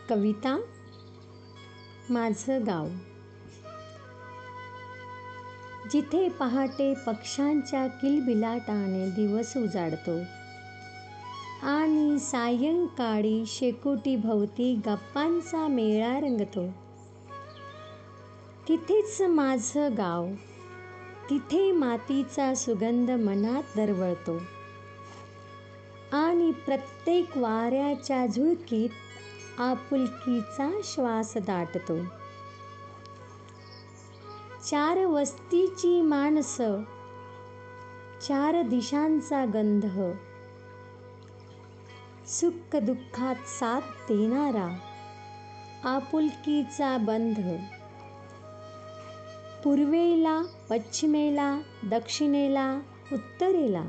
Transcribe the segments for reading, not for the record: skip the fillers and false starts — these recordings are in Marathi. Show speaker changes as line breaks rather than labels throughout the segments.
कविता माझं गाव. जिथे पहाटे पक्ष्यांच्या किलबिलाटाने दिवस उजाडतो आणि सायंकाळी शेकोटीभोवती गप्पांचा मेळा रंगतो, तिथेच माझं गाव. तिथे मातीचा सुगंध मनात दरवळतो आणि प्रत्येक वाऱ्याच्या झुळकीत आपुलकीचा श्वास दाटतो. चार वस्तीची माणसं, चार दिशांचा गंध, सुख दुःखात साथ देणारा आपुलकीचा बंध. पूर्वेला पश्चिमेला, दक्षिणेला उत्तरेला,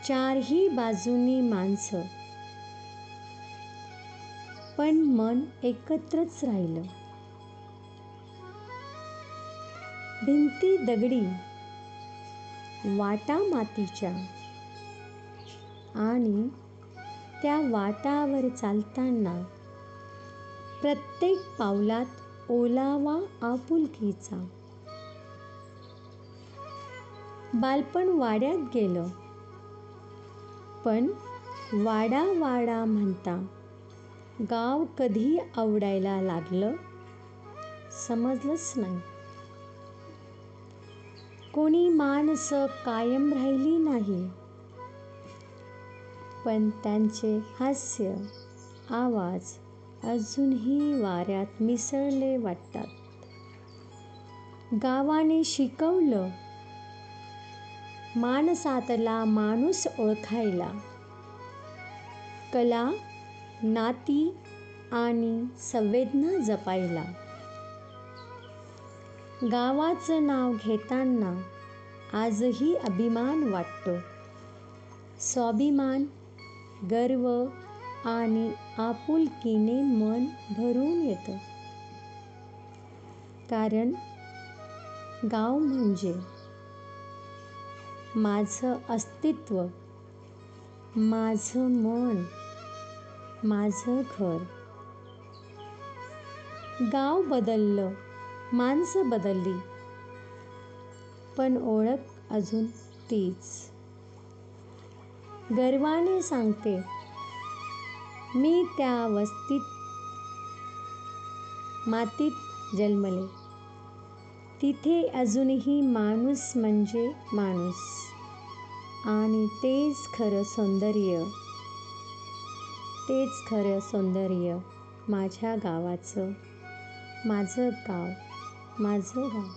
चारही बाजूनी माणसं, पण मन एकत्रच राहिलं. भिंती दगडी, वाटा मातीच्या, आणि त्या वाटावर चालताना प्रत्येक पावलात ओलावा आपुलकीचा. बालपण वाड्यात गेलं, पण वाडा वाडा म्हणता गाव कधी आवडायला लागलं समजलंच नाही. कोणी माणसं कायम राहिली नाही, पण त्यांचे हास्य, आवाज अजूनही वाऱ्यात मिसळले वाटतात. गावाने शिकवलं माणसातला माणूस ओळखायला, कला, नाती आणि संवेदना जपायला. गावाचं नाव घेताना आजही अभिमान वाटतो. स्वाभिमान, गर्व आणि आपुलकीने मन भरून येतं. कारण गाव म्हणजे माझं अस्तित्व, माझं मन, माझं घर. गाव बदललं, माणसं बदलली, पण ओळख अजून तीच. गर्वाने सांगते, मी त्या वस्तीत मातीत जन्मले. तिथे अजूनही माणूस म्हणजे माणूस, आणि तेच खरं सौंदर्य, तेच खरं सौंदर्य माझ्या गावाचं. माझं गाव, माझं गाव.